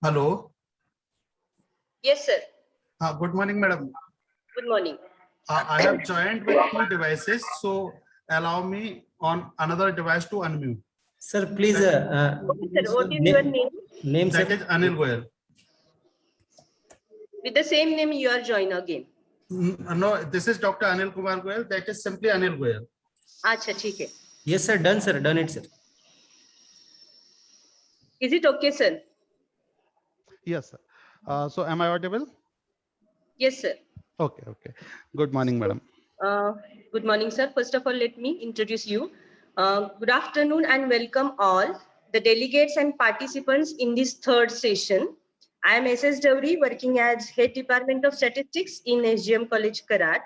Hello. Yes, sir. Good morning, madam. Good morning. I have joined with two devices, so allow me on another device to unmute. Sir, please. Okay, sir. What is your name? Name, sir. That is Anil Goyal. With the same name, you are join again. No, this is Dr. Anil Kumar Goyal. That is simply Anil Goyal. अच्छा ठीक है. Yes, sir. Done, sir. Done it, sir. Is it okay, sir? Yes, sir. So am I audible? Yes, sir. Okay, okay. Good morning, madam. Good morning, sir. First of all, let me introduce you. Good afternoon and welcome all the delegates and participants in this third session. I am S.S. Dowri, working as Head Department of Statistics in SGM College, Karat.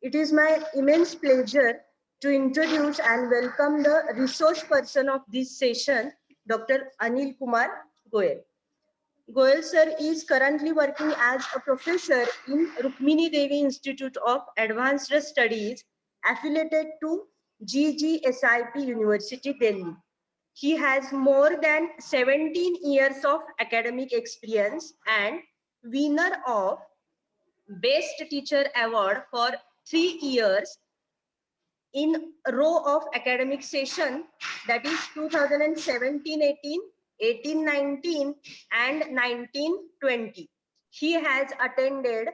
It is my immense pleasure to introduce and welcome the resource person of this session, Dr. Anil Kumar Goyal. Goyal sir is currently working as a professor in Rukmini Devi Institute of Advanced Studies affiliated to GGSIP University, Delhi. He has more than 17 years of academic experience and winner of Best Teacher Award for 3 years in a row of academic session, that is 2017-18, 18-19 and 19-20. He has attended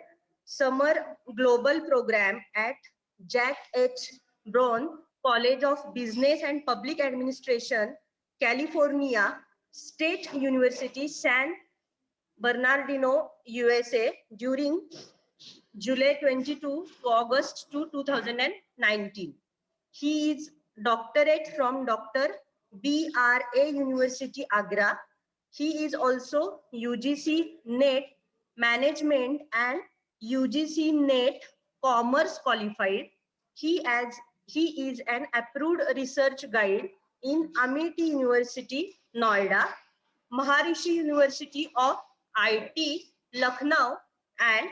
summer global program at Jack H. Brown College of Business and Public Administration, California State University, San Bernardino, USA during July 22 to August 2019. He is doctorate from Dr. BRA University, Agra. He is also UGC NET Management and UGC NET Commerce qualified. He is an approved research guide in Amity University, Noida, Maharishi University of IT, Lucknow, and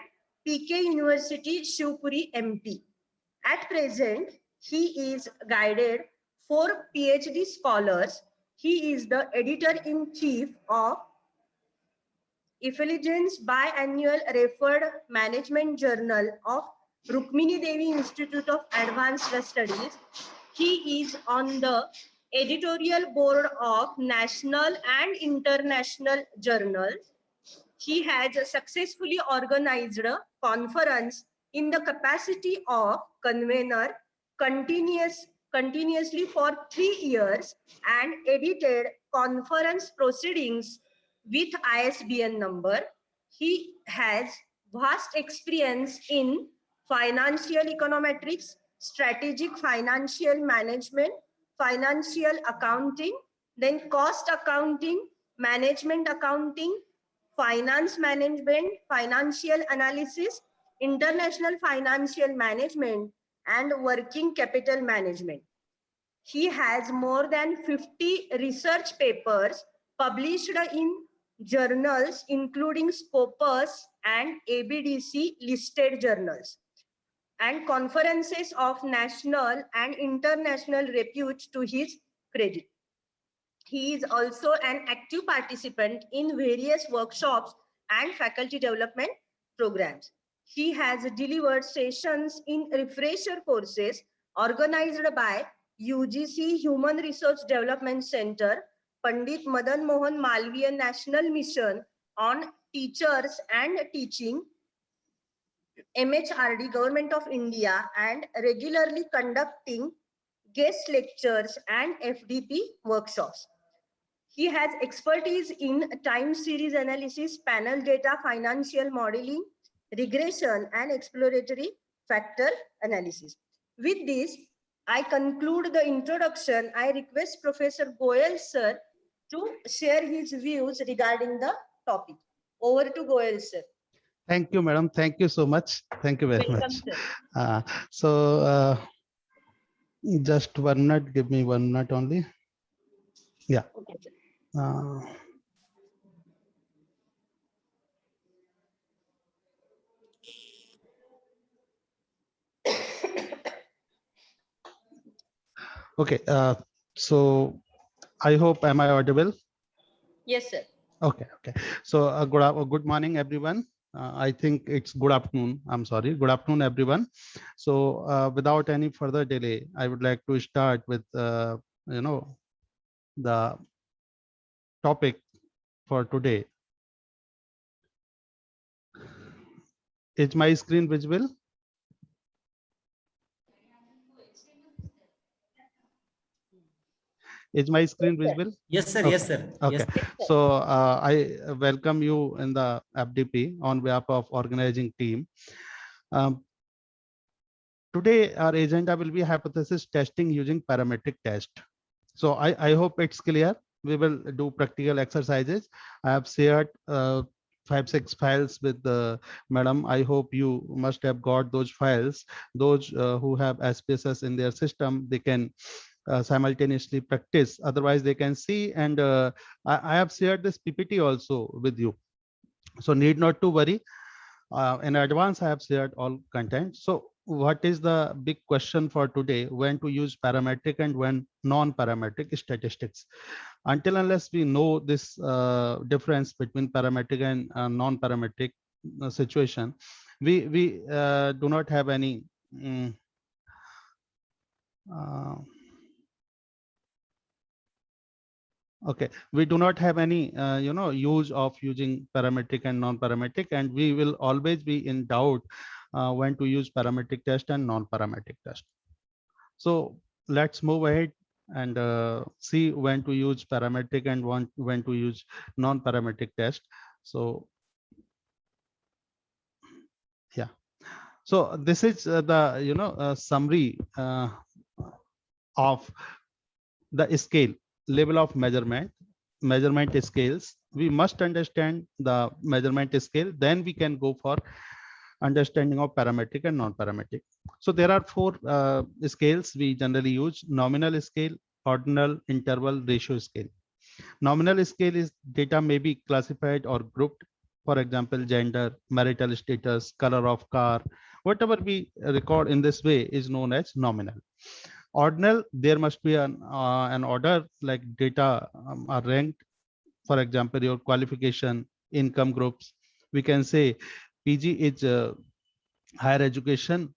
PK University, Shivpuri, MP. At present, he is guided 4 PhD scholars. He is the editor-in-chief of Effulgence Biannual Referred Management Journal of Rukmini Devi Institute of Advanced Studies. He is on the editorial board of national and international journals. He has successfully organized a conference in the capacity of convener continuously for 3 years and edited conference proceedings with ISBN number. He has vast experience in financial econometrics, strategic financial management, financial accounting, then cost accounting, management accounting, finance management, financial analysis, international financial management, and working capital management. He has more than 50 research papers published in journals, including Scopus and ABDC listed journals, and conferences of national and international repute to his credit. He is also an active participant in various workshops and faculty development programs. He has delivered sessions in refresher courses organized by UGC Human Resource Development Center, Pandit Madan Mohan Malviya National Mission on Teachers and Teaching, MHRD, Government of India, and regularly conducting guest lectures and FDP workshops. He has expertise in time series analysis, panel data, financial modeling, regression, and exploratory factor analysis. With this, I conclude the introduction. I request Professor Goyal sir to share his views regarding the topic. Over to Goyal sir. Thank you, madam. Thank you so much. Thank you very Welcome, much. sir. Just 1 minute. Give me 1 minute only. Yeah. Okay, sir. Okay. So I hope, am I audible? Yes, sir. Okay, okay. So good morning, everyone. I think it's good afternoon. I'm sorry. Good afternoon, everyone. So without any further delay, I would like to start with you know the topic for today. Is my screen visible? Is my screen visible? Yes, sir. Okay. Yes, sir. Yes. Okay. So I welcome you in the FDP on behalf of organizing team. Um, Today, our agenda will be hypothesis testing using parametric test. So I hope it's clear. We will do practical exercises. I have shared 5-6 files with the madam. I hope you must have got those files. Those who have SPSS in their system, they can simultaneously practice. Otherwise, they can see. And I have shared this PPT also with you. So need not to worry. In advance, I have shared all content. So what is the big question for today? When to use parametric and when non-parametric statistics? Until unless we know this difference between parametric and non-parametric situation, we do not have any uh, okay, we do not have any use of using parametric and non-parametric, and we will always be in doubt when to use parametric test and non-parametric test. So let's move ahead and see when to use parametric and when to use non-parametric test. So yeah, so this is the summary of the scale level of measurement scales. We must understand the measurement scale, then we can go for understanding of parametric and non-parametric. So there are four scales we generally use: nominal scale, ordinal, interval, ratio scale. Nominal scale is data may be classified or grouped. For example, gender, marital status, color of car, whatever we record in this way is known as nominal. Ordinal, there must be an order, like data are ranked. For example, your qualification, income groups. We can say PG is higher education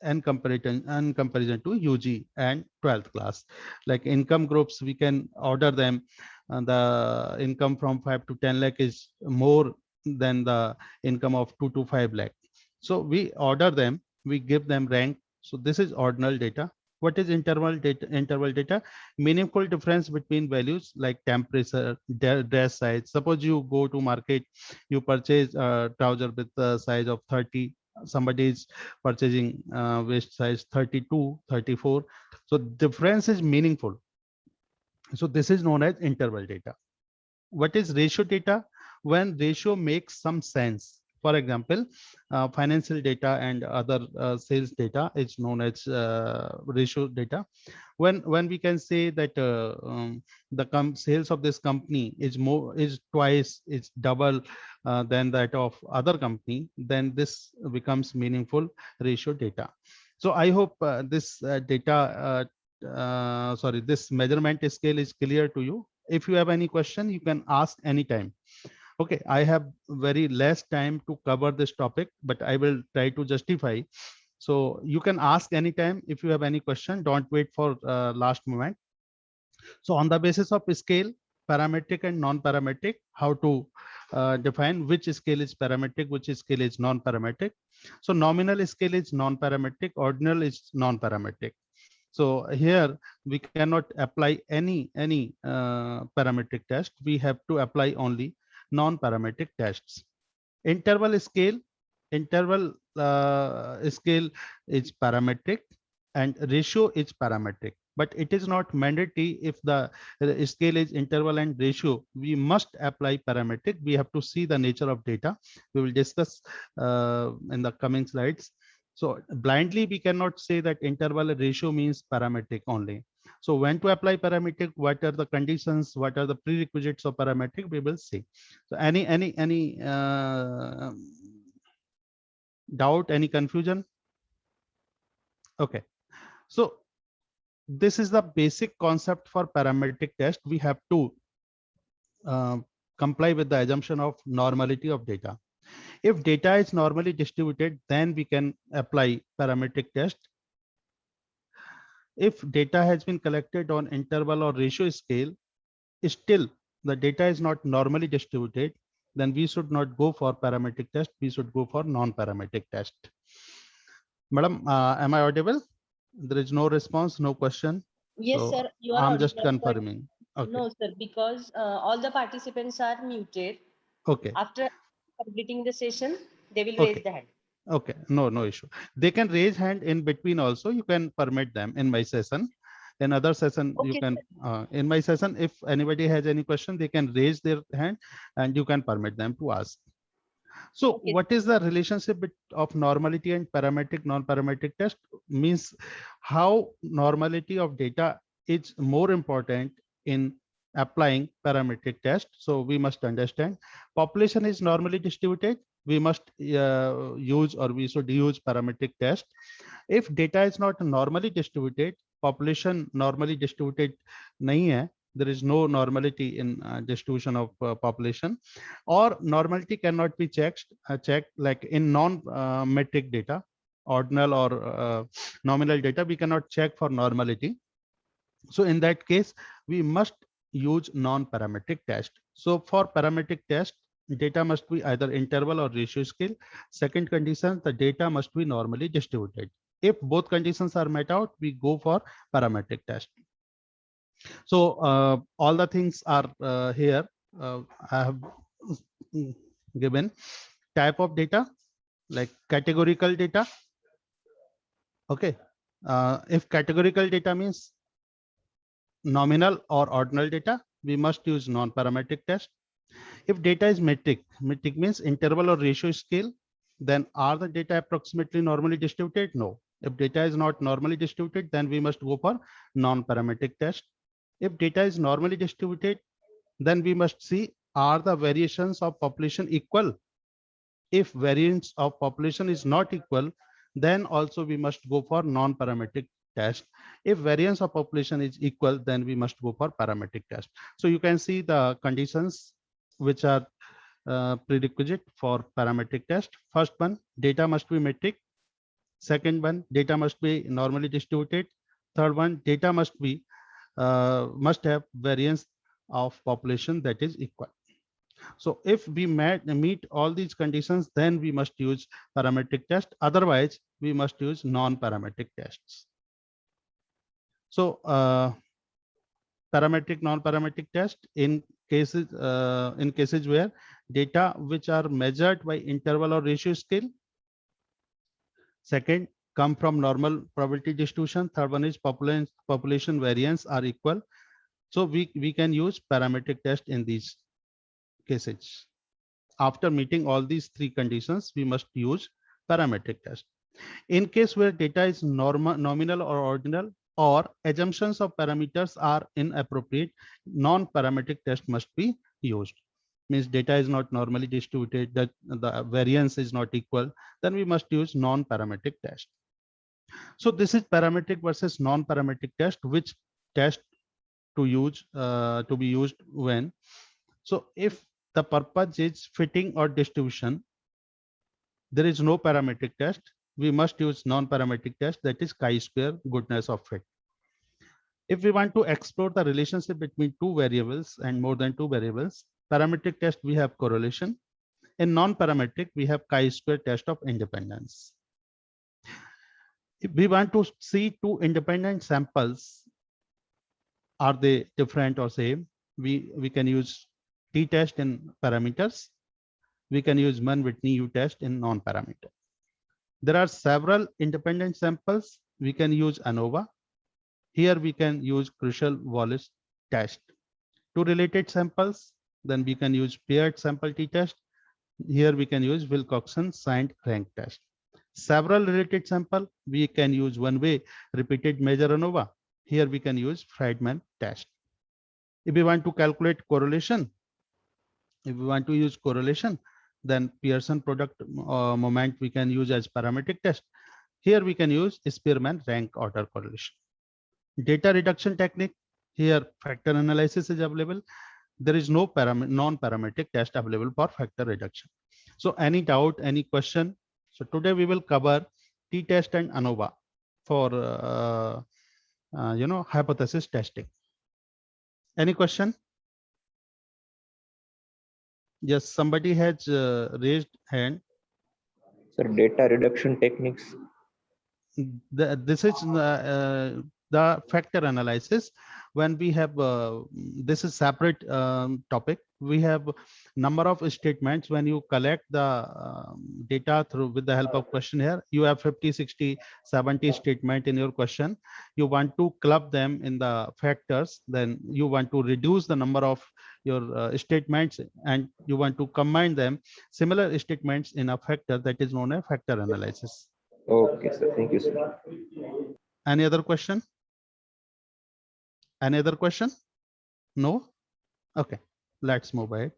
and comparison to UG and 12th class. Like income groups, we can order them. The income from 5 to 10 lakh is more than the income of 2 to 5 lakh. So we order them, we give them rank. So this is ordinal data. What is interval data? Interval data, meaningful difference between values like temperature, dress size. Suppose you go to market, you purchase a trouser with the size of 30, somebody is purchasing waist size 32, 34. So difference is meaningful. So this is known as interval data. What is ratio data? When ratio makes some sense. For example, financial data and other sales data is known as ratio data. When we can say that the sales of this company is twice, it's double than that of other company, then this becomes meaningful ratio data. So I hope this this measurement scale is clear to you. If you have any question, you can ask anytime. Okay, I have very less time to cover this topic, but I will try to justify. So you can ask anytime if you have any question. Don't wait for last moment. So on the basis of scale, parametric and non-parametric, how to define which scale is parametric, which scale is non-parametric. So nominal scale is non-parametric, ordinal is non-parametric. So here we cannot apply any parametric test. We have to apply only non-parametric tests. Interval scale is parametric and ratio is parametric, but it is not mandatory. If the scale is interval and ratio, we must apply parametric. We have to see the nature of data. We will discuss in the coming slides. So blindly we cannot say that interval ratio means parametric only. So when to apply parametric, what are the conditions, what are the prerequisites of parametric, we will see. So any doubt, any confusion? Okay, so this is the basic concept for parametric test. We have to comply with the assumption of normality of data. If data is normally distributed, then we can apply parametric test. If data has been collected on interval or ratio scale, still the data is not normally distributed, then we should not go for parametric test. We should go for non-parametric test. Madam, am I audible? There is no response, no question. Yes, So sir, you are I'm just audible, but confirming. Okay. no, sir, because all the participants are muted. Okay. After completing the session, they will Okay. raise the hand. Okay. No issue. They can raise hand in between also. You can permit them in my session. In other session, you Okay, can, in my session, if anybody has any question, they can raise their hand and you can permit them to ask. So Okay. what is the relationship of normality and parametric, non-parametric test? Means how normality of data is more important in applying parametric test. So we must understand population is normally distributed. We must use, or we should use parametric test. If data is not normally distributed, population normally distributed nahi hai, there is no normality in distribution of population, or normality cannot be checked like in non-metric data, ordinal or nominal data, we cannot check for normality. So in that case, we must use non-parametric test. So for parametric test, data must be either interval or ratio scale. Second condition, the data must be normally distributed. If both conditions are met out, we go for parametric test. So all the things are here. I have given type of data like categorical data. Okay. If categorical data means nominal or ordinal data, we must use non-parametric test. If data is metric means interval or ratio scale, then are the data approximately normally distributed? No. If data is not normally distributed, then we must go for non-parametric test. If data is normally distributed, then we must see, are the variations of population equal? If variance of population is not equal, then also we must go for non-parametric test. If variance of population is equal, then we must go for parametric test. So you can see the conditions which are prerequisite for parametric test. First one, data must be metric. Second one, data must be normally distributed. Third one, data must must have variance of population that is equal. So if we meet all these conditions, then we must use parametric test. Otherwise, we must use non-parametric tests. So parametric, non-parametric test in cases where data which are measured by interval or ratio scale. Second, come from normal probability distribution. Third one is population variance are equal. So we can use parametric test in these cases. After meeting all these three conditions, we must use parametric test. In case where data is nominal or ordinal, or assumptions of parameters are inappropriate, non-parametric test must be used. Means data is not normally distributed, that the variance is not equal, then we must use non-parametric test. So this is parametric versus non-parametric test. Which test to use to be used when? So if the purpose is fitting or distribution, there is no parametric test. We must use non-parametric test, that is chi-square goodness of fit. If we want to explore the relationship between two variables and more than two variables, parametric test we have correlation. In non-parametric, we have chi-square test of independence. If we want to see two independent samples, are they different or same? We can use t-test in parameters. We can use Mann-Whitney U-test in non-parameter. There are several independent samples. We can use ANOVA. Here we can use Crucial-Wallis test. Two related samples, then we can use paired sample t-test. Here we can use Wilcoxon signed rank test. Several related sample, we can use one-way repeated measure ANOVA. Here we can use Friedman test. If we want to calculate correlation, if we want to use correlation, then Pearson product moment we can use as parametric test. Here we can use Spearman rank order correlation. Data reduction technique, here factor analysis is available. there is no non-parametric test available for factor reduction. So any doubt, any question? So today we will cover t-test and ANOVA for hypothesis testing. Any question? Yes, somebody has raised hand. Sir, data reduction techniques. This is the factor analysis. When we have this is separate topic. We have number of statements. When you collect the data through with the help of questionnaire, you have 50, 60, 70 statement in your question. You want to club them in the factors. Then you want to reduce the number of your statements, and you want to combine them similar statements in a factor. That is known as factor analysis. Okay, sir. Thank you, sir. Any other question? Any other question? No? Okay, let's move ahead.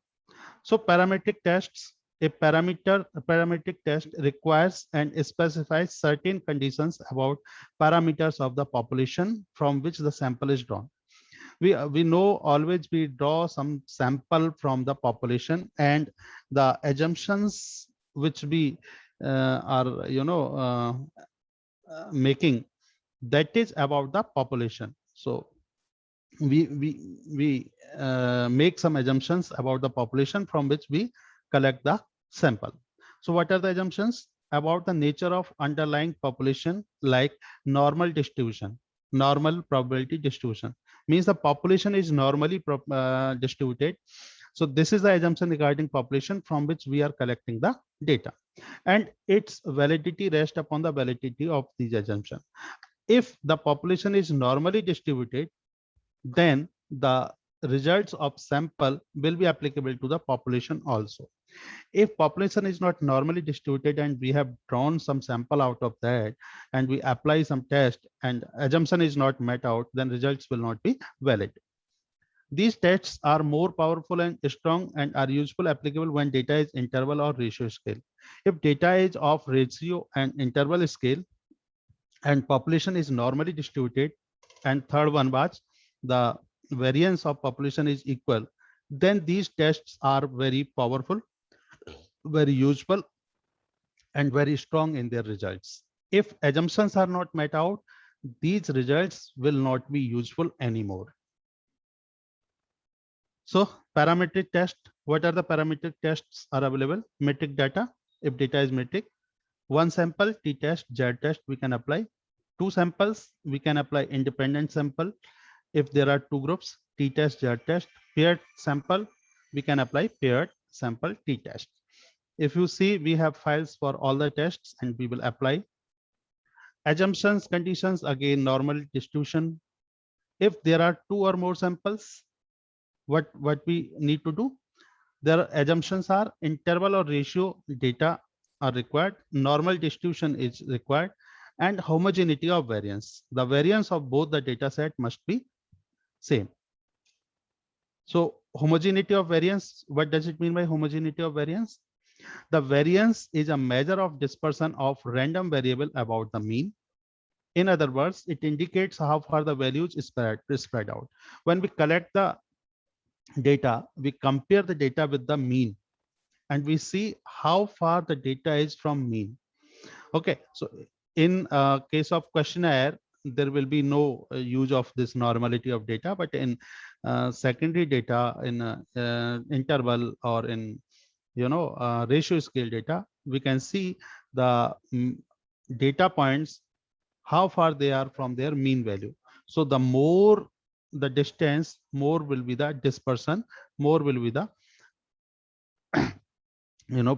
So parametric tests, a parametric test requires and specifies certain conditions about parameters of the population from which the sample is drawn. We know always we draw some sample from the population, and the assumptions which we are making, that is about the population. So we make some assumptions about the population from which we collect the sample. So what are the assumptions? About the nature of underlying population, like normal distribution, normal probability distribution, means the population is normally distributed. So this is the assumption regarding population from which we are collecting the data, and its validity rests upon the validity of these assumptions. If the population is normally distributed, then the results of sample will be applicable to the population also. If population is not normally distributed and we have drawn some sample out of that and we apply some test and assumption is not met out, then results will not be valid. These tests are more powerful and strong and are useful applicable when data is interval or ratio scale. If data is of ratio and interval scale and population is normally distributed, and third one was the variance of population is equal, then these tests are very powerful, very useful, and very strong in their results. If assumptions are not met out, these results will not be useful anymore. So parametric test, what are the parametric tests are available? Metric data, if data is metric. One sample, t-test, z-test, we can apply. Two samples, we can apply independent sample. If there are two groups, t-test, z-test. Paired sample, we can apply paired sample t-test. If you see, we have files for all the tests and we will apply. Assumptions, conditions, again, normal distribution. If there are two or more samples, what we need to do? Their assumptions are interval or ratio data are required, normal distribution is required, and homogeneity of variance. The variance of both the data set must be same. So homogeneity of variance, what does it mean by homogeneity of variance? The variance is a measure of dispersion of random variable about the mean. In other words, it indicates how far the values is spread out. When we collect the data, we compare the data with the mean and we see how far the data is from mean. Okay, so in case of questionnaire, there will be no use of this normality of data, but in secondary data, in interval or in ratio scale data, we can see the data points, how far they are from their mean value. So the more the distance, more will be the dispersion, more will be the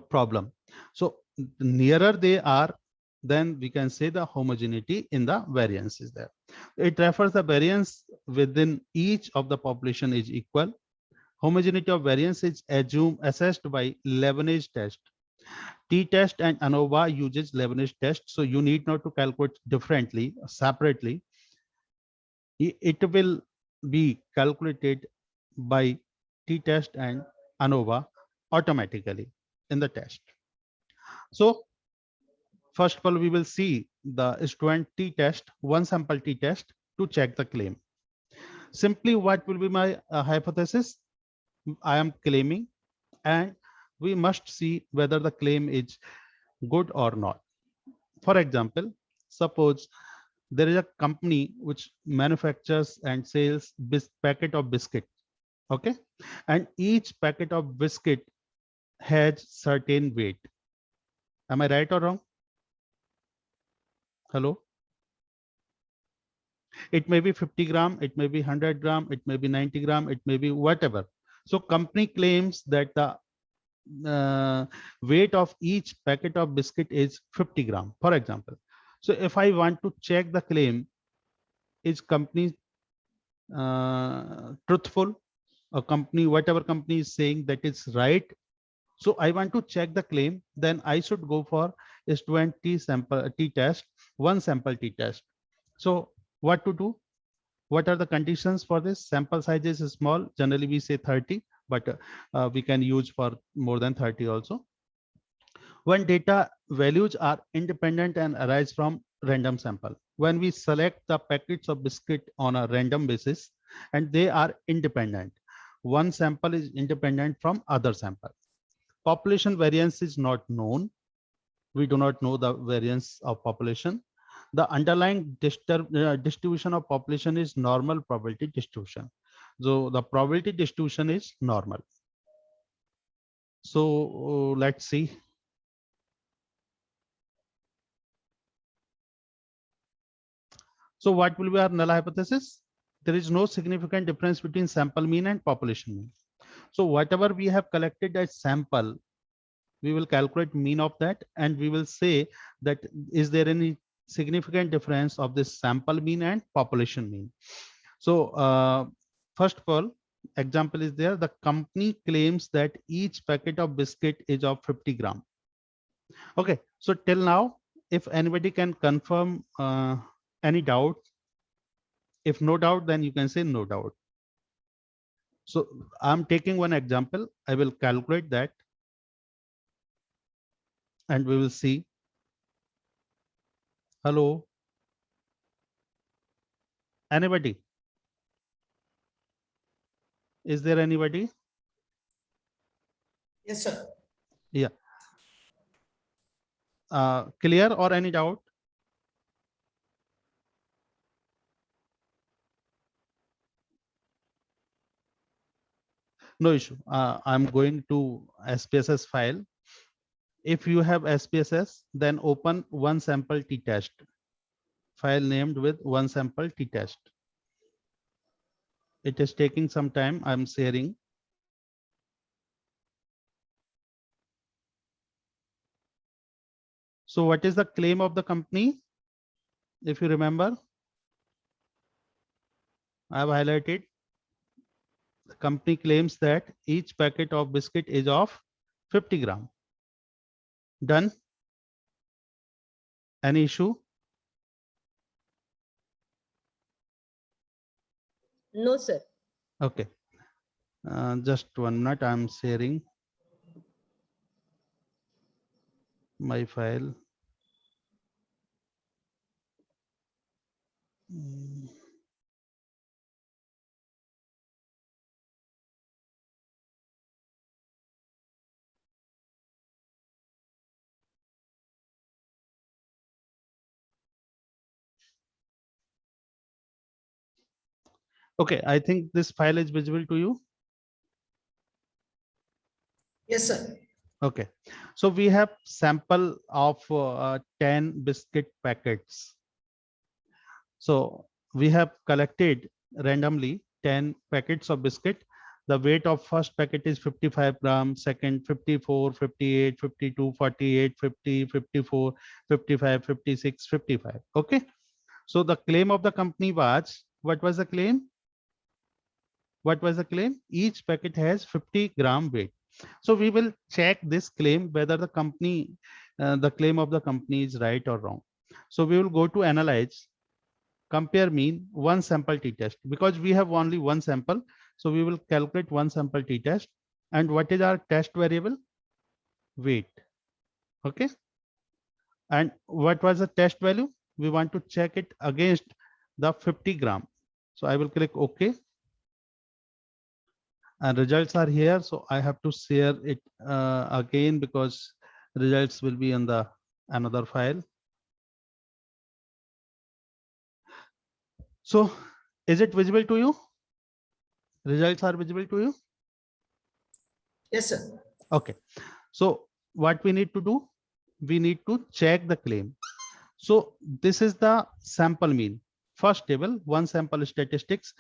problem. So the nearer they are, then we can say the homogeneity in the variance is there. It refers the variance within each of the population is equal. Homogeneity of variance is assessed by Leibniz test. T-test and ANOVA uses Leibniz test, so you need not to calculate differently, separately. It will be calculated by t-test and ANOVA automatically in the test. So first of all, we will see the student t-test, one sample t-test to check the claim. Simply, what will be my hypothesis? I am claiming, and we must see whether the claim is good or not. For example, suppose there is a company which manufactures and sells packet of biscuit. Okay, and each packet of biscuit has certain weight. Am I right or wrong? Hello? It may be 50 gram, it may be 100 gram, it may be 90 gram, it may be whatever. So company claims that the weight of each packet of biscuit is 50 gram, for example. So if I want to check the claim, is company truthful? A company, whatever company is saying that is right. So I want to check the claim, then I should go for is 20 sample t-test, one sample t-test. So what to do? What are the conditions for this? Sample size is small. Generally we say 30, but we can use for more than 30 also. When data values are independent and arise from random sample. When we select the packets of biscuit on a random basis and they are independent, one sample is independent from other sample. Population variance is not known. We do not know the variance of population. The underlying distribution of population is normal probability distribution. So the probability distribution is normal. So let's see. So what will be our null hypothesis? There is no significant difference between sample mean and population mean. So whatever we have collected as sample, we will calculate mean of that, and we will say that is there any significant difference of this sample mean and population mean. So first of all, example is there. The company claims that each packet of biscuit is of 50 gram. Okay, so till now, if anybody can confirm any doubt, if no doubt, then you can say no doubt. So I'm taking one example. I will calculate that and we will see. Hello? Anybody? Is there anybody? Yes, sir. Yeah. Clear or any doubt? No issue. I'm going to SPSS file. If you have SPSS, then open one sample t-test file named with one sample t-test. It is taking some time. I'm sharing. So what is the claim of the company? If you remember, I have highlighted. The company claims that each packet of biscuit is of 50 gram. Done? Any issue? No, sir. Okay. Just 1 minute. I'm sharing my file. Okay, I think this file is visible to you. Yes, sir. Okay, so we have sample of 10 biscuit packets. So we have collected randomly 10 packets of biscuit. The weight of first packet is 55 grams, second 54, 58, 52, 48, 50, 54, 55, 56, 55. Okay. So the claim of the company was, what was the claim? What was the claim? Each packet has 50 gram weight. So we will check this claim whether the company, the claim of the company is right or wrong. So we will go to analyze, compare mean, one sample t-test, because we have only one sample. So we will calculate one sample t-test. And what is our test variable? Weight. Okay. And what was the test value? We want to check it against the 50 gram. So I will click OK. and results are here. So I have to share it again because results will be in the another file. So is it visible to you? Results are visible to you? Yes, sir. Okay. So what we need to do? We need to check the claim. So this is the sample mean. First table, one sample statistics.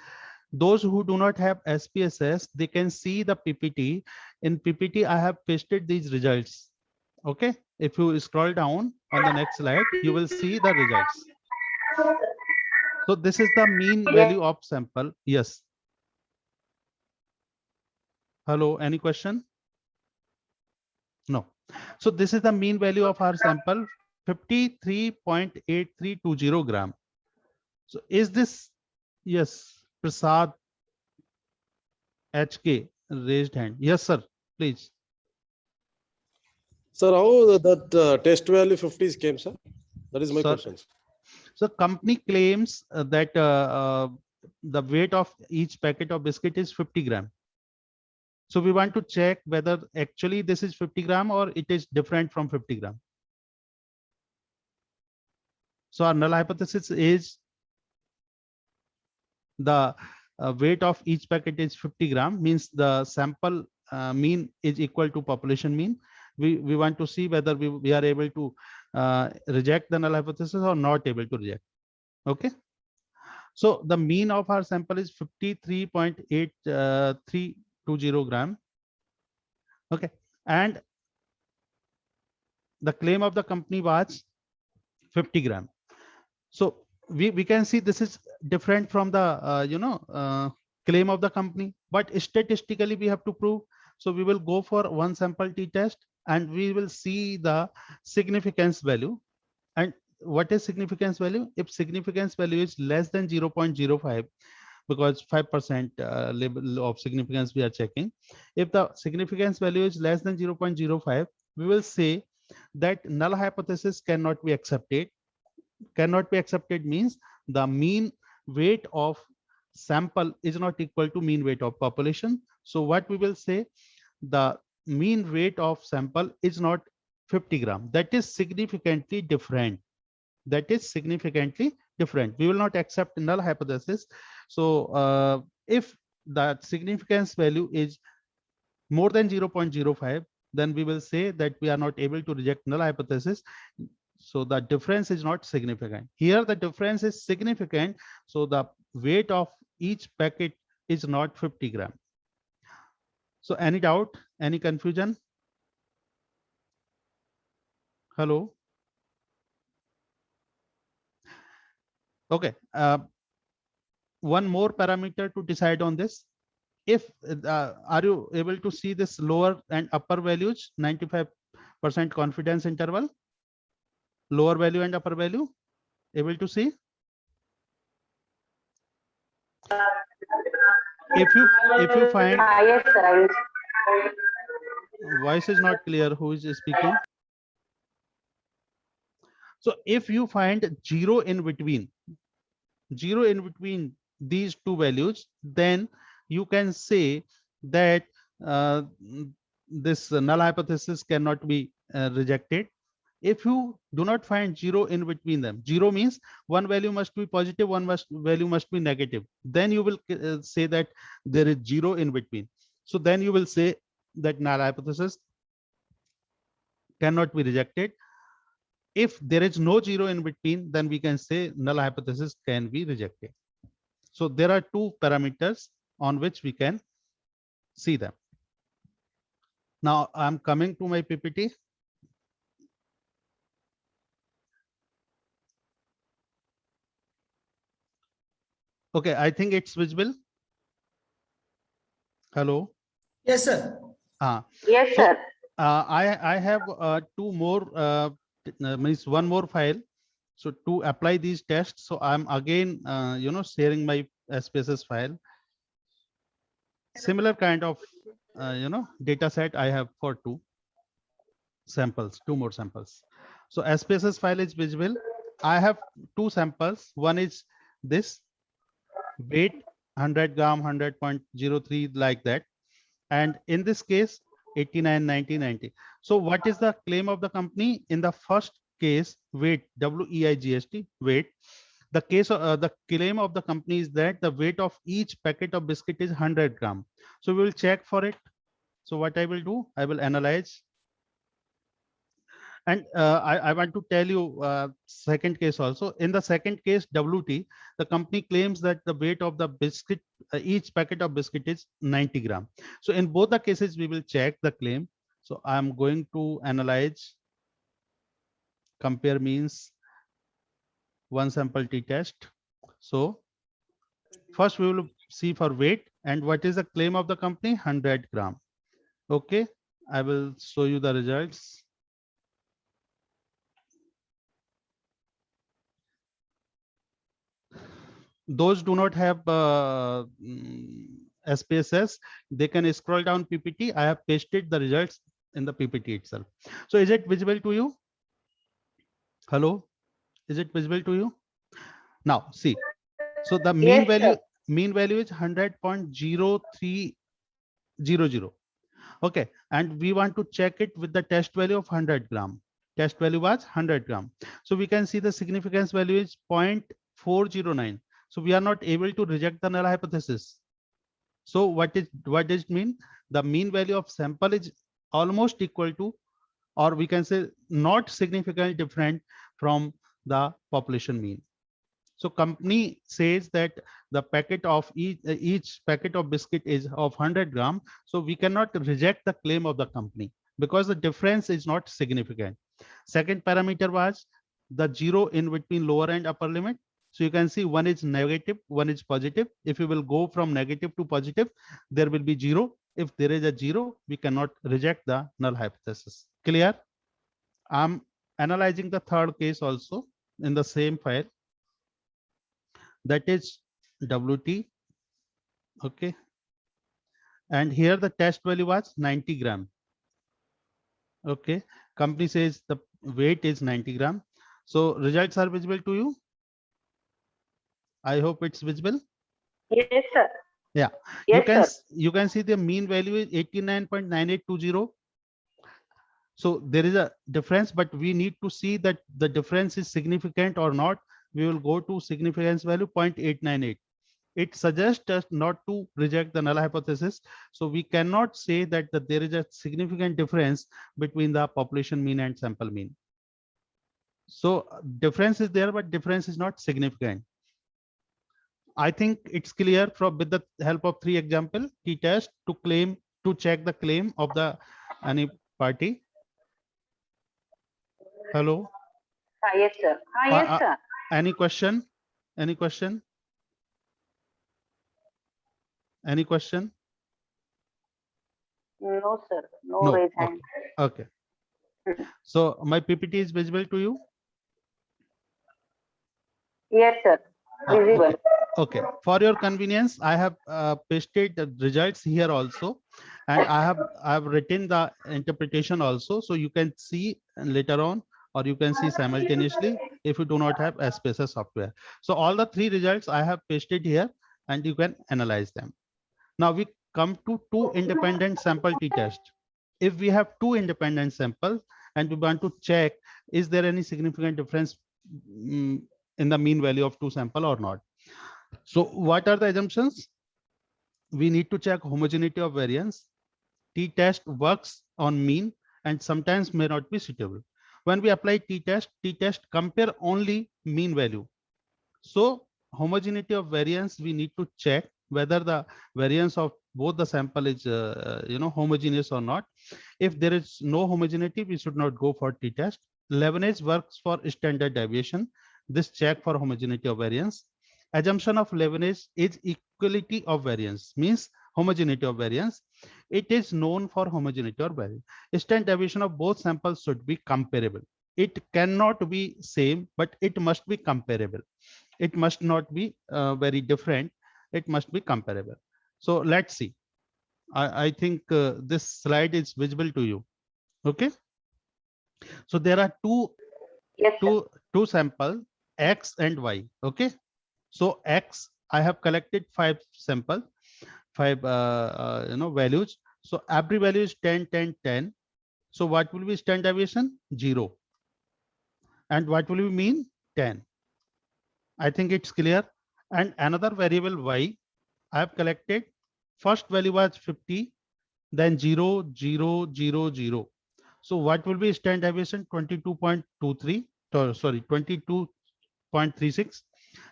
Those who do not have SPSS, they can see the PPT. In PPT, I have pasted these results. Okay. If you scroll down on the next slide, you will see the results. So this is the mean value of sample. Yes. Hello, any question? No. So this is the mean value of our sample, 53.8320 gram. So is this, yes, Prasad HK raised hand. Yes, sir, please. Sir, how that test value 50s came, sir? That is my Sir, question. So company claims that the weight of each packet of biscuit is 50 gram. So we want to check whether actually this is 50 gram or it is different from 50 gram. So our null hypothesis is the weight of each packet is 50 gram, means the sample mean is equal to population mean. We want to see whether we are able to reject the null hypothesis or not able to reject. Okay. So the mean of our sample is 53.8320 gram. Okay. And the claim of the company was 50 gram. So we can see this is different from the claim of the company, but statistically we have to prove. So we will go for one sample t-test and we will see the significance value. And what is significance value? If significance value is less than 0.05, because 5% level of significance we are checking. If the significance value is less than 0.05, we will say that null hypothesis cannot be accepted. Cannot be accepted means the mean weight of sample is not equal to mean weight of population. So what we will say, the mean weight of sample is not 50 gram. That is significantly different. That is significantly different. We will not accept null hypothesis. So if that significance value is more than 0.05, then we will say that we are not able to reject null hypothesis. So the difference is not significant. Here the difference is significant. So the weight of each packet is not 50 gram. So any doubt, any confusion? Hello. Okay. One more parameter to decide on this. If are you able to see this lower and upper values, 95% confidence interval, lower value and upper value, able to see? If you find Yes, sir. voice is not clear, who is speaking? So if you find zero in between these two values, then you can say that this null hypothesis cannot be rejected. If you do not find zero in between them, zero means one value must be positive, value must be negative, then you will say that there is zero in between. So then you will say that null hypothesis cannot be rejected. If there is no zero in between, then we can say null hypothesis can be rejected. So there are two parameters on which we can see them. Now I'm coming to my PPT. Okay, I think it's visible. Hello. Yes, sir. Yes, So, sir. I have two more means one more file. So to apply these tests, so I'm again sharing my SPSS file. Similar kind of data set I have for two more samples. So SPSS file is visible. I have two samples. One is this weight 100 gram, 100.03 like that. And in this case, 89, 90, 90. So what is the claim of the company? In the first case, weight, WEIGST, weight. The claim of the company is that the weight of each packet of biscuit is 100 gram. So we will check for it. So what I will do, I will analyze. And I want to tell you second case also. In the second case, WT, the company claims that the weight of the biscuit, each packet of biscuit is 90 gram. So in both the cases, we will check the claim. So I'm going to analyze, compare means, one sample t-test. So first we will see for weight, and what is the claim of the company? 100 gram. Okay, I will show you the results. Those do not have SPSS, they can scroll down PPT. I have pasted the results in the PPT itself. So is it visible to you? Hello, is it visible to you? Now see, so the mean Yes, value is 100.0300. Okay, and we want to check it with the test value of 100 gram. Test value was 100 gram. So we can see the significance value is 0.409. So we are not able to reject the null hypothesis. So what does it mean? The mean value of sample is almost equal to, or we can say not significantly different from the population mean. So company says that the packet of each packet of biscuit is of 100 gram. So we cannot reject the claim of the company because the difference is not significant. Second parameter was the zero in between lower and upper limit. So you can see one is negative, one is positive. If you will go from negative to positive, there will be zero. If there is a zero, we cannot reject the null hypothesis. Clear? I'm analyzing the third case also in the same file. That is WT. Okay. And here the test value was 90 gram. Okay. Company says the weight is 90 gram. So results are visible to you. I hope it's visible. yes, sir. Yeah. Yes, sir. You can see the mean value is 89.9820. So there is a difference, but we need to see that the difference is significant or not. We will go to significance value 0.898. It suggests us not to reject the null hypothesis. So we cannot say that there is a significant difference between the population mean and sample mean. So difference is there, but difference is not significant. I think it's clear from with the help of 3 example t-test to check the claim of the any party. Hello. Yes, sir. Yes, sir. Any question? Any question? Any question? No, sir. No, No. raise hand. Okay. So my PPT is visible to you? Yes, sir. Visible. Okay. For your convenience, I have pasted the results here also, and I have written the interpretation also, so you can see later on, or you can see simultaneously if you do not have SPSS software. So all the 3 results I have pasted here, and you can analyze them. Now we come to 2 independent sample t-test. If we have 2 independent samples and we want to check, is there any significant difference in the mean value of 2 sample or not? So what are the assumptions? We need to check homogeneity of variance. T-test works on mean and sometimes may not be suitable. When we apply t-test compare only mean value. So homogeneity of variance, we need to check whether the variance of both the sample is homogeneous or not. If there is no homogeneity, we should not go for t-test. Leavenage works for standard deviation. This check for homogeneity of variance. Assumption of leavenage is equality of variance, means homogeneity of variance. It is known for homogeneity or variance. Standard deviation of both samples should be comparable. It cannot be same, but it must be comparable. It must not be very different. It must be comparable. So let's see. I think this slide is visible to you. Okay. So there are Yes, sir. two sample X and Y. Okay. So X, I have collected 5 sample, 5 values. So every value is 10, 10, 10. So what will be standard deviation? 0. And what will we mean? 10. I think it's clear. And another variable y, I have collected. First value was 50, then 0, 0, 0, 0. So what will be standard deviation? 22.23, sorry, 22.36,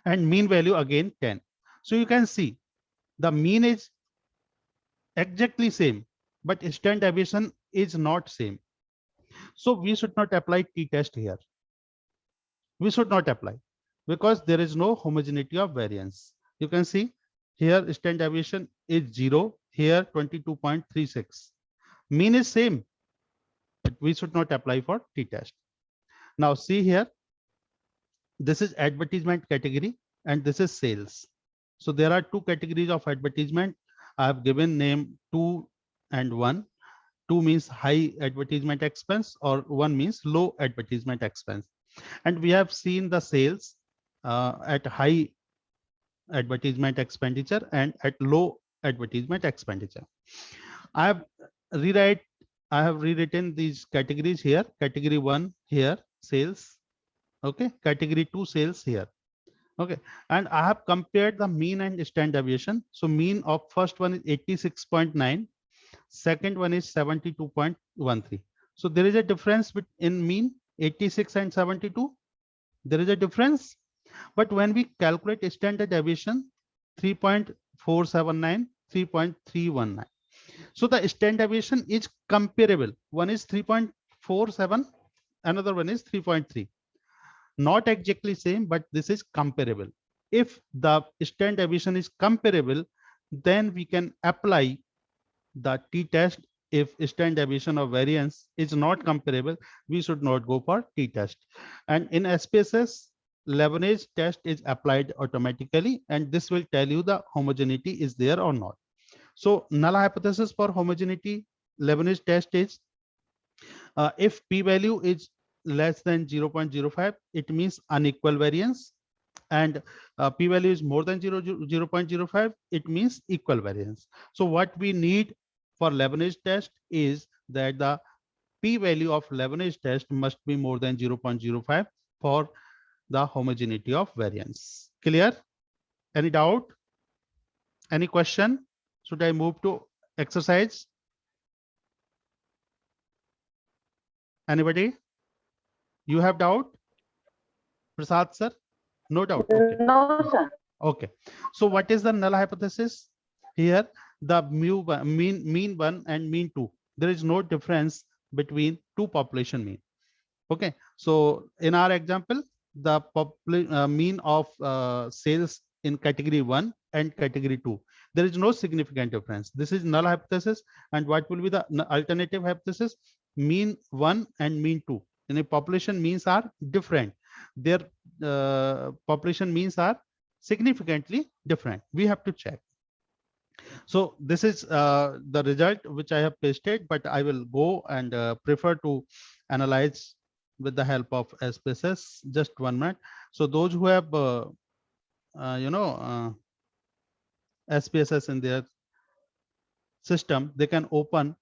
and mean value again 10. So you can see the mean is exactly same, but standard deviation is not same. So we should not apply t-test here. We should not apply because there is no homogeneity of variance. You can see here standard deviation is 0, here 22.36. Mean is same, but we should not apply for t-test. Now see here, this is advertisement category and this is sales. So there are two categories of advertisement. I have given name 2 and 1. 2 means high advertisement expense or 1 means low advertisement expense. And we have seen the sales at high advertisement expenditure and at low advertisement expenditure. I have rewritten these categories here. Category 1 here, sales. Okay, category 2, sales here. Okay, and I have compared the mean and standard deviation. So mean of first one is 86.9, second one is 72.13. So there is a difference in mean 86 and 72. There is a difference, but when we calculate standard deviation 3.479, 3.319. So the standard deviation is comparable. One is 3.47, another one is 3.3. Not exactly same, but this is comparable. If the standard deviation is comparable, then we can apply the t-test. If standard deviation of variance is not comparable, we should not go for t-test. And in SPSS, Lebanese test is applied automatically, and this will tell you the homogeneity is there or not. So null hypothesis for homogeneity Lebanese test is if p-value is less than 0.05, it means unequal variance, and p-value is more than 0.05, it means equal variance. So what we need for Lebanese test is that the p-value of Lebanese test must be more than 0.05 for the homogeneity of variance. Clear? Any doubt? Any question? Should I move to exercise? Anybody? You have doubt? Prasad sir? No doubt. Okay. No, sir. Okay. So what is the null hypothesis? Here, the mean 1 and mean 2. There is no difference between two population mean. Okay. So in our example, the mean of sales in category 1 and category 2, there is no significant difference. This is null hypothesis. And what will be the alternative hypothesis? Mean 1 and mean 2 in a population means are different. Their population means are significantly different. We have to check. So this is the result which I have pasted, but I will go and prefer to analyze with the help of SPSS. Just 1 minute. So those who have SPSS in their system, they can open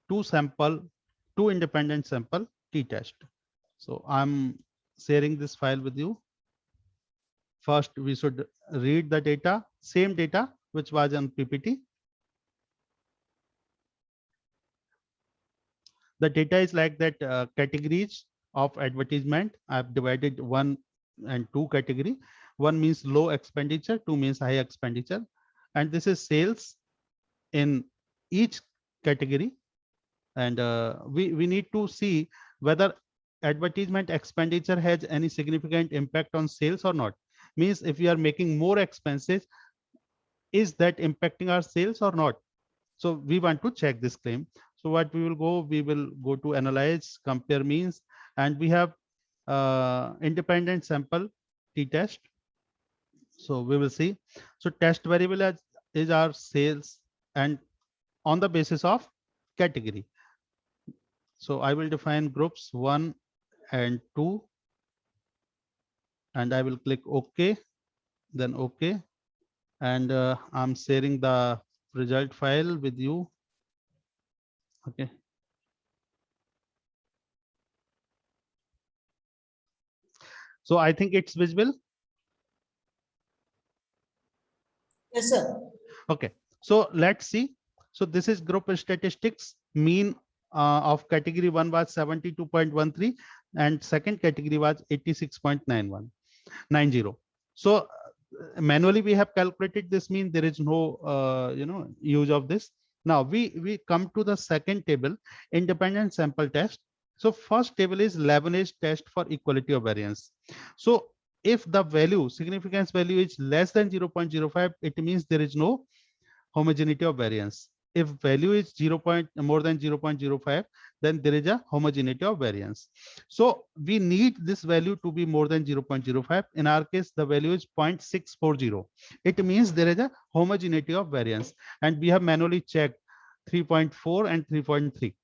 two independent sample t-test. So I'm sharing this file with you. First, we should read the data, same data which was on PPT. The data is like that. Categories of advertisement, I've divided 1 and 2 category. 1 means low expenditure, 2 means high expenditure, and this is sales in each category. And we need to see whether advertisement expenditure has any significant impact on sales or not. Means if we are making more expenses, is that impacting our sales or not? So we want to check this claim. So what we will go to analyze, compare means, and we have independent sample t-test. So we will see. So test variable is our sales and on the basis of category. So I will define groups 1 and 2, and I will click OK, then OK. And I'm sharing the result file with you. Okay. So I think it's visible. Yes, sir. Okay, so let's see. So this is group statistics. Mean of category 1 was 72.13 and second category was 86.90. So manually we have calculated this mean. There is no use of this. Now we come to the second table, independent sample test. So first table is Lebanese test for equality of variance. So if the value significance value is less than 0.05, it means there is no homogeneity of variance. If value is more than 0.05, then there is a homogeneity of variance. So we need this value to be more than 0.05. In our case, the value is 0.640. It means there is a homogeneity of variance, and we have manually checked 3.4 and 3.3.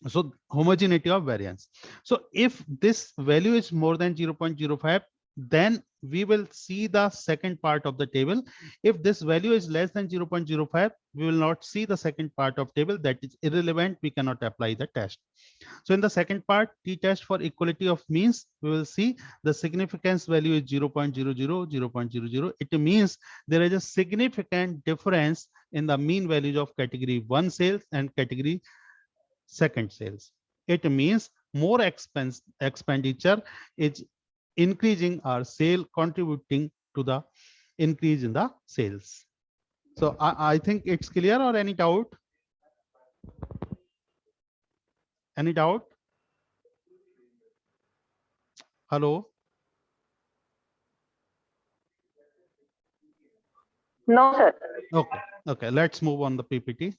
So homogeneity of variance. So if this value is more than 0.05, then we will see the second part of the table. If this value is less than 0.05, we will not see the second part of table. That is irrelevant. We cannot apply the test. So in the second part, t-test for equality of means, we will see the significance value is 0.00, 0.00. It means there is a significant difference in the mean values of category 1 sales and category second sales. It means more expenditure is increasing our sale, contributing to the increase in the sales. So I think it's clear, or any doubt? Any doubt? Hello? No, sir. Okay, okay, let's move on the PPT.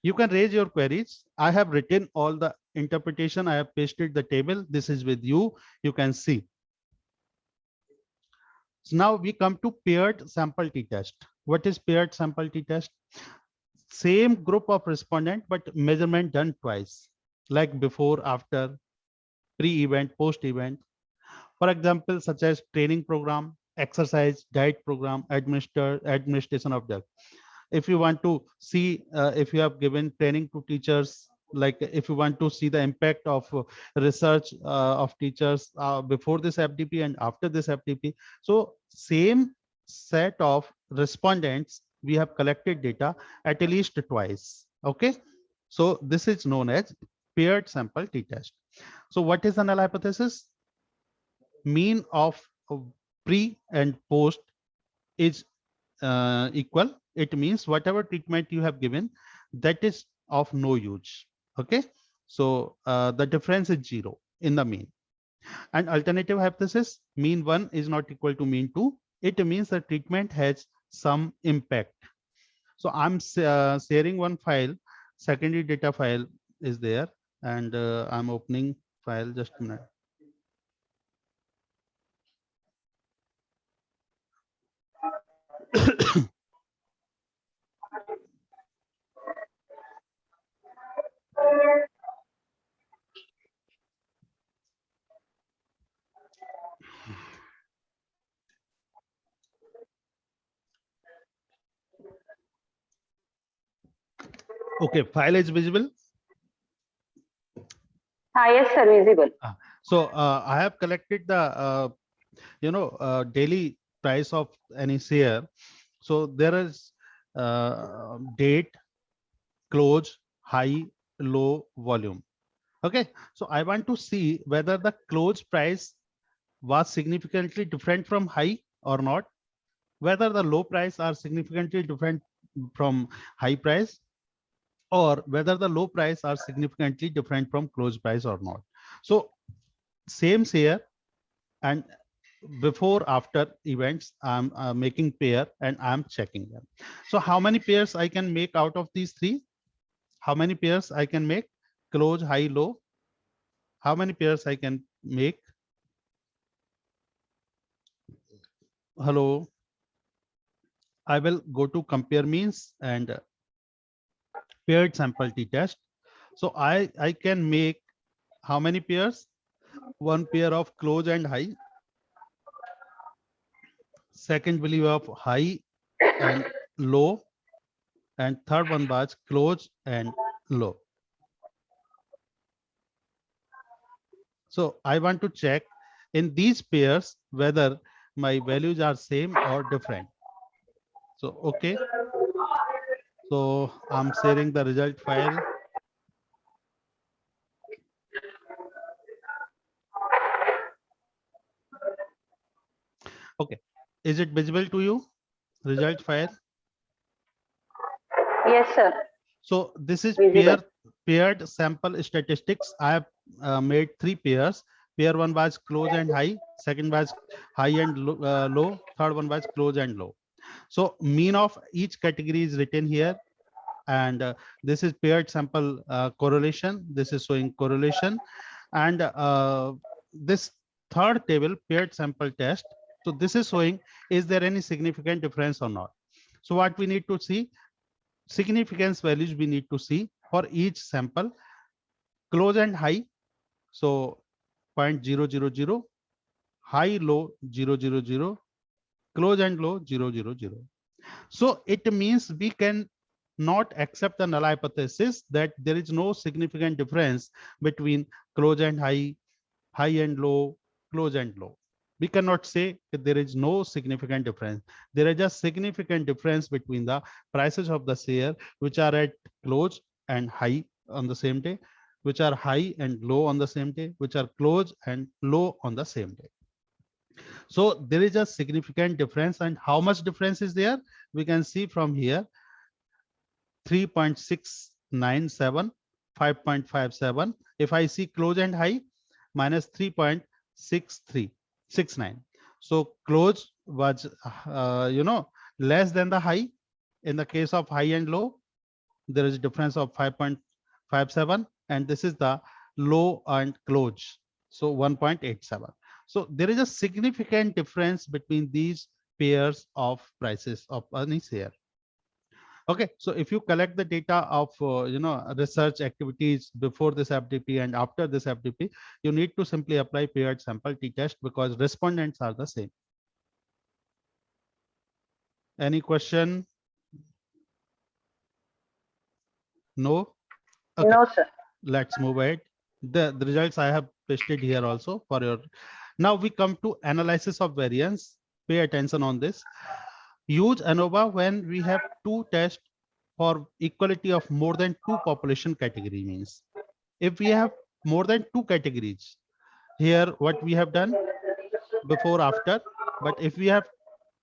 You can raise your queries. I have written all the interpretation. I have pasted the table. This is with you. You can see. So now we come to paired sample t-test. What is paired sample t-test? Same group of respondent, but measurement done twice, like before, after, pre-event, post-event. For example, such as training program, exercise, diet program, administration of drug. If you want to see, if you have given training to teachers, like if you want to see the impact of research of teachers before this FDP and after this FDP. So same set of respondents, we have collected data at least twice. Okay, so this is known as paired sample t-test. So what is the null hypothesis? Mean of pre and post is equal. It means whatever treatment you have given, that is of no use. Okay, so the difference is 0 in the mean. And alternative hypothesis, mean 1 is not equal to mean 2. It means the treatment has some impact. So I'm sharing one file, secondary data file is there, and I'm opening file, just a minute. Okay, file is visible. Yes, sir, visible. So I have collected the daily price of any share. So there is date, close, high, low, volume. Okay, so I want to see whether the close price was significantly different from high or not, whether the low price are significantly different from high price, or whether the low price are significantly different from close price or not. So same share, and before after events, I'm making pair and I'm checking them. So how many pairs I can make out of these three? How many pairs I can make? Close, high, low. How many pairs I can make? Hello. I will go to compare means and paired sample t-test. So I can make how many pairs? One pair of close and high. Second value of high and low, and third one was close and low. So I want to check in these pairs whether my values are same or different. So, okay. So I'm sharing the result file. Okay. Is it visible to you? Result file. Yes, sir. So this is Visible. paired sample statistics. I have made 3 pairs. Pair 1 was close and high. Second was high and low. Third one was close and low. So mean of each category is written here. And this is paired sample correlation. This is showing correlation. And this third table, paired sample test. So this is showing, is there any significant difference or not? So what we need to see, significance values we need to see for each sample, close and high. So 0.000, high, low, 000, close and low, 000. So it means we can not accept the null hypothesis that there is no significant difference between close and high, high and low, close and low. We cannot say that there is no significant difference. There is a significant difference between the prices of the share, which are at close and high on the same day, which are high and low on the same day, which are close and low on the same day. So there is a significant difference. And how much difference is there? We can see from here, 3.697, 5.57. If I see close and high, minus 3.6369. So close was, less than the high. In the case of high and low, there is a difference of 5.57, and this is the low and close. So 1.87. So there is a significant difference between these pairs of prices of any share. Okay, so if you collect the data of research activities before this FDP and after this FDP, you need to simply apply paired sample t-test because respondents are the same. Any question? No? Okay. No, sir. Let's move ahead. The results I have pasted here also for your. Now we come to analysis of variance. Pay attention on this. Use ANOVA when we have 2 tests for equality of more than 2 population category. Means if we have more than 2 categories, here what we have done before after, but if we have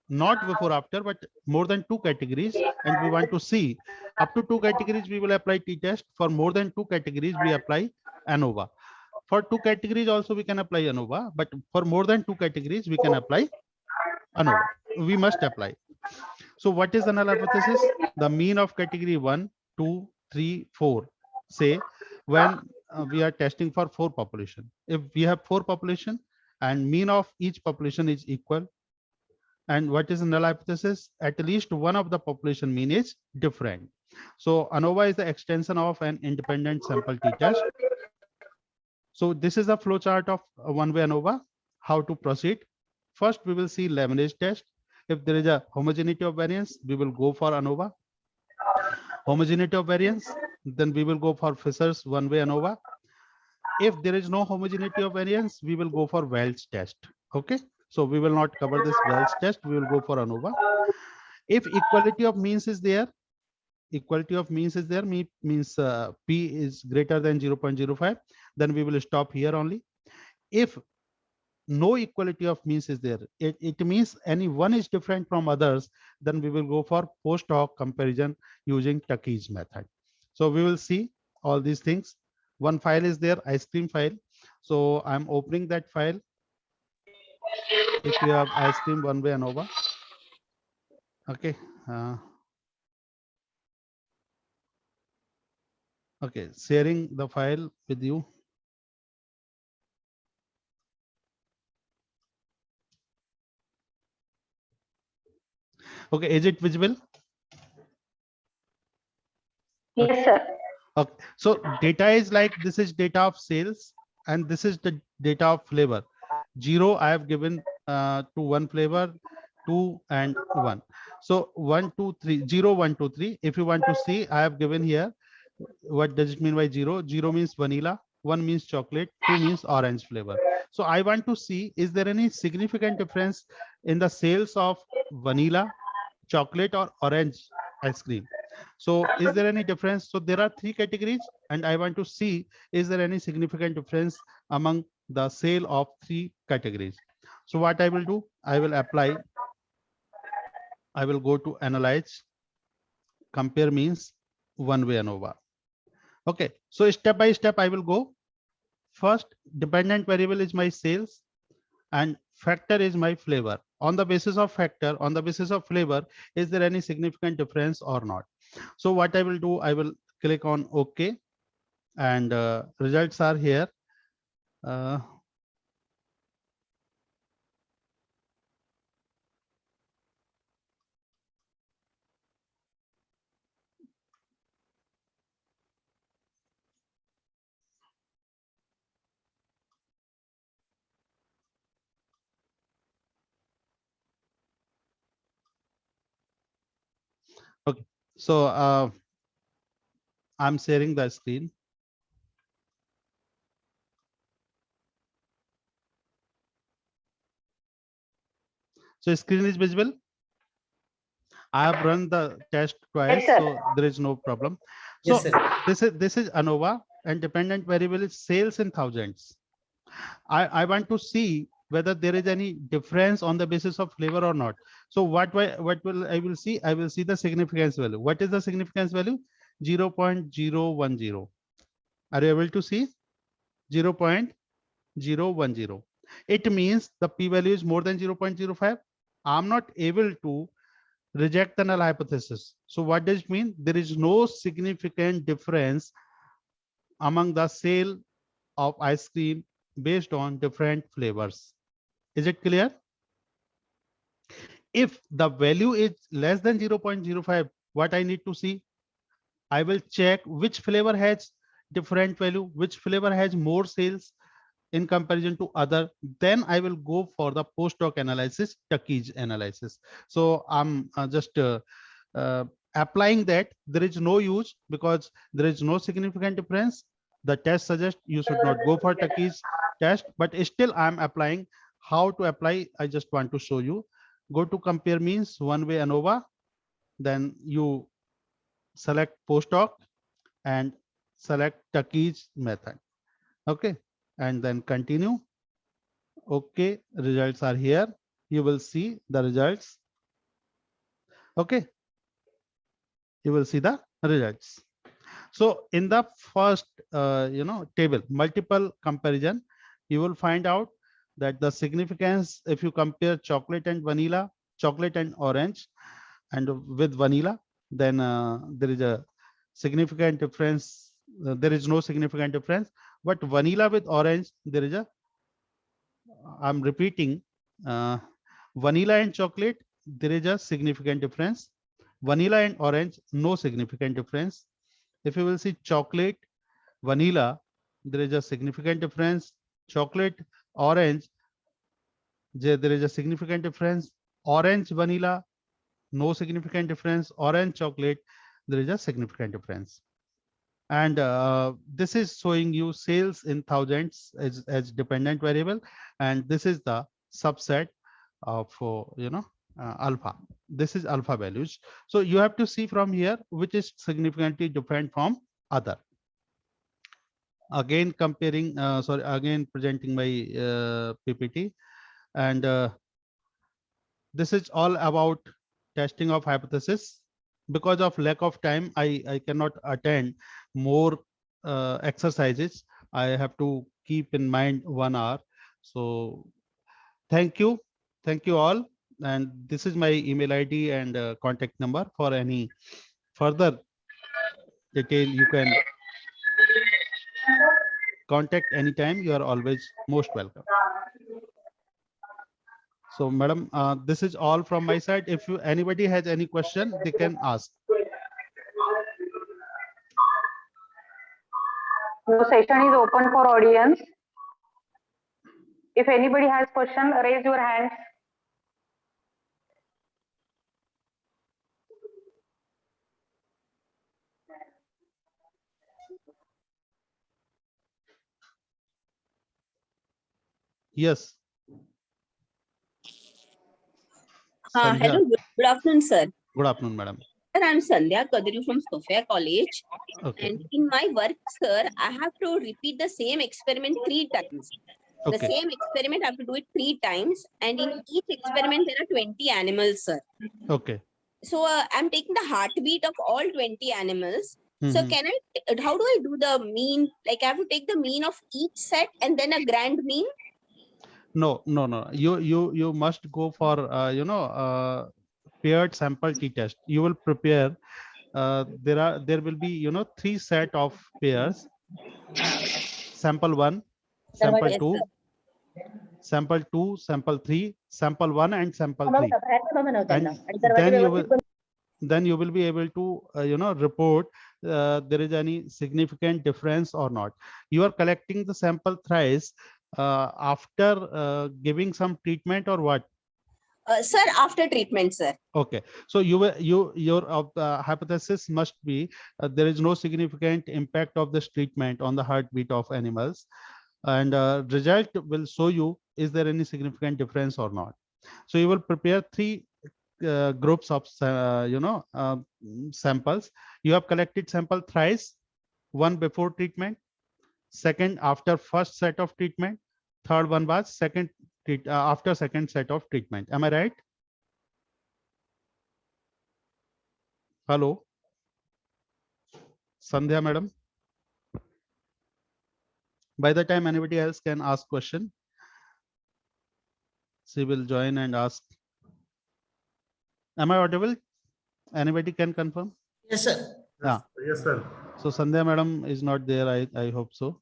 not before after but more than 2 categories and we want to see up to 2 categories, we will apply t-test. For more than 2 categories, we apply ANOVA. For 2 categories also we can apply ANOVA, but for more than 2 categories we can apply ANOVA. We must apply. So what is the null hypothesis? The mean of category 1, 2, 3, 4. Say when we are testing for 4 population. If we have 4 population and mean of each population is equal, and what is the null hypothesis? At least one of the population mean is different. So ANOVA is the extension of an independent sample t-test. So this is a flow chart of one-way ANOVA. How to proceed? First, we will see Leverage test. If there is a homogeneity of variance, we will go for ANOVA. Homogeneity of variance, then we will go for Fisher's one-way ANOVA. If there is no homogeneity of variance, we will go for Welch test. Okay, so we will not cover this Welch test. We will go for ANOVA. If equality of means is there, means P is greater than 0.05, then we will stop here only. If no equality of means is there, it means any one is different from others, then we will go for post hoc comparison using Tukey's method. So we will see all these things. One file is there, ice cream file. So I'm opening that file. If you have ice cream one-way ANOVA. Okay. Okay, sharing the file with you. Okay, is it visible? Yes, sir. Okay, so data is like, this is data of sales and this is the data of flavor. 0 I have given to one flavor, 2 and 1. So 1, 2, 3, 0, 1, 2, 3. If you want to see, I have given here. What does it mean by 0? 0 means vanilla, 1 means chocolate, 2 means orange flavor. So I want to see, is there any significant difference in the sales of vanilla, chocolate, or orange ice cream? So is there any difference? So there are 3 categories, and I want to see, is there any significant difference among the sale of 3 categories? So what I will do, I will apply, I will go to analyze, compare means one way ANOVA. Okay, so step by step I will go. First, dependent variable is my sales and factor is my flavor. On the basis of factor, on the basis of flavor, is there any significant difference or not? So what I will do, I will click on OK, and results are here. Okay, so I'm sharing the screen. So screen is visible. I have run the test twice, Yes, sir. so there is no problem. So Yes, sir. this is ANOVA, and dependent variable is sales in thousands. I want to see whether there is any difference on the basis of flavor or not. So what will I will see? I will see the significance value. What is the significance value? 0.010. Are you able to see? 0.010. It means the p-value is more than 0.05. I'm not able to reject the null hypothesis. So what does it mean? There is no significant difference among the sale of ice cream based on different flavors. Is it clear? If the value is less than 0.05, what I need to see? I will check which flavor has different value, which flavor has more sales in comparison to other. Then I will go for the post hoc analysis, Tukey's analysis. So I'm just applying that. There is no use because there is no significant difference. The test suggests you should not go for Tukey's test, but still I'm applying. How to apply? I just want to show you. Go to compare means one way ANOVA. Then you select post hoc and select Tukey's method. Okay, and then continue. Okay, results are here. You will see the results. Okay, you will see the results. So in the first table, multiple comparison, you will find out that the significance, if you compare chocolate and vanilla, chocolate and orange, and with vanilla, then there is a significant difference. There is no significant difference, but vanilla with orange, there is a, I'm repeating, vanilla and chocolate, there is a significant difference. Vanilla and orange, no significant difference. If you will see chocolate, vanilla, there is a significant difference. Chocolate, orange, there is a significant difference. Orange, vanilla, no significant difference. Orange, chocolate, there is a significant difference. And this is showing you sales in thousands as dependent variable, and this is the subset of alpha. This is alpha values. So you have to see from here which is significantly different from other. Again comparing, again presenting my PPT, and this is all about testing of hypothesis. Because of lack of time, I cannot attend more exercises. I have to keep in mind 1 hour. So thank you all, and this is my email ID and contact number. For any further detail, you can contact anytime. You are always most welcome. So madam, this is all from my side. If anybody has any question, they can ask. The session is open for audience. If anybody has question, raise your hand. Yes. Sandhya. Hello, good afternoon, sir. Good afternoon, madam. Sir, I'm Sandhya Kadri from Sophia College. Okay. And in my work, sir, I have to repeat the same experiment 3 times. The Okay. same experiment, I have to do it 3 times. And in each experiment, there are 20 animals, sir. Okay. So I'm taking the heartbeat of all 20 animals. So Mhm. can I, how do I do the mean? Like I have to take the mean of each set and then a grand mean? No. You must go for paired sample t-test. You will prepare. There will be 3 set of pairs. Sample 1, sample Yes, 2, sir. sample 2, sample 3, sample 1, and sample 3. And then you will be able to report there is any significant difference or not. You are collecting the sample thrice after giving some treatment or what? Sir, after treatment, sir. Okay, so your hypothesis must be there is no significant impact of this treatment on the heartbeat of animals, and result will show you is there any significant difference or not. So you will prepare 3 groups of samples. You have collected sample thrice, one before treatment, second after first set of treatment, third one was after second set of treatment. Am I right? Hello, Sandhya madam. By the time anybody else can ask question, she will join and ask. Am I audible? Anybody can confirm? Yes, sir. Yeah. Yes, sir. So Sandhya madam is not there. I hope so.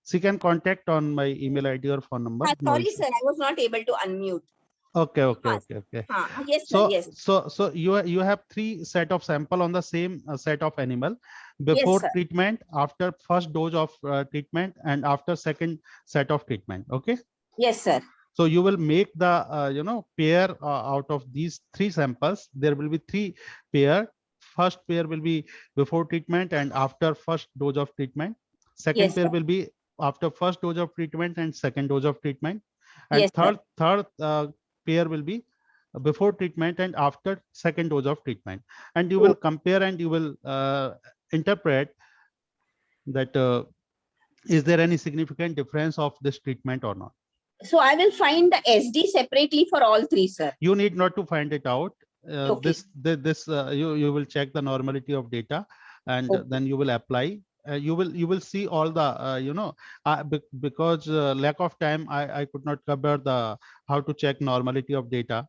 She can contact on my email ID or phone number. No Sorry, issue. sir, I was not able to unmute. Okay. Yes, sir, yes. So you have 3 set of sample on the same set of animal before sir. treatment, after first dose of treatment, and after second set of treatment. Okay. Yes, sir. So you will make the pair out of these 3 samples. There will be 3 pair. First pair will be before treatment and after first dose of treatment. Second Yes, pair sir. will be after first dose of treatment and second dose of treatment. And Yes, sir. third pair will be before treatment and after second dose of treatment. And you will compare and you will interpret that is there any significant difference of this treatment or not. So I will find the SD separately for all 3, sir. You need not to find it out. Okay. You will check the normality of data, and Okay. then you will apply. You will see all the because lack of time I could not cover the how to check normality of data.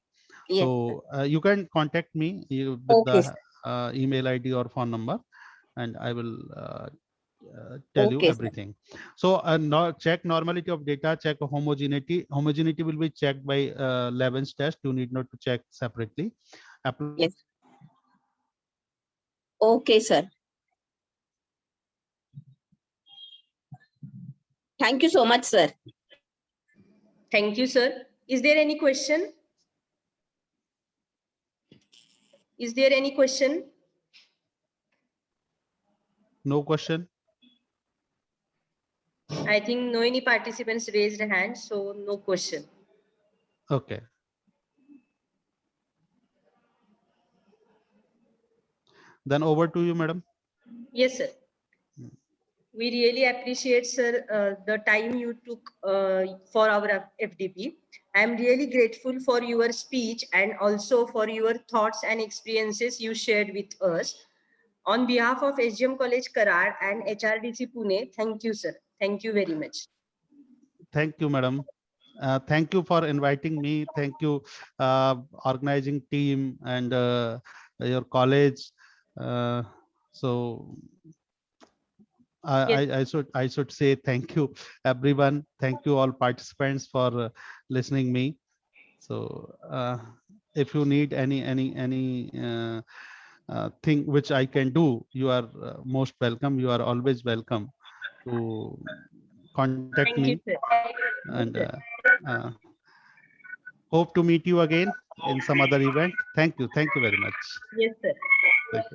Yes, So you can contact me with Okay, the email ID or phone number, and I will tell you Okay, sir. everything. So now check normality of data, check homogeneity. Homogeneity will be checked by Levin's test. You need not to check separately. Yes. Okay, sir. Thank you so much, sir. Thank you, sir. Is there any question? Is there any question? No question. I think no any participants raised a hand, so no question. Okay. Then over to you, madam. Yes, sir. We really appreciate, sir, the time you took for our FDP. I am really grateful for your speech and also for your thoughts and experiences you shared with us. On behalf of SGM College Karad and HRDC Pune, thank you, sir. Thank you very much. Thank you, madam. Thank you for inviting me. Thank you, organizing team and your college. So I should say thank you, everyone. Thank you all participants for listening me. So if you need any thing which I can do, you are most welcome. You are always welcome to contact Thank you, me, sir. and hope to meet you again in some other event. Thank you very much. Yes, sir. Thank you.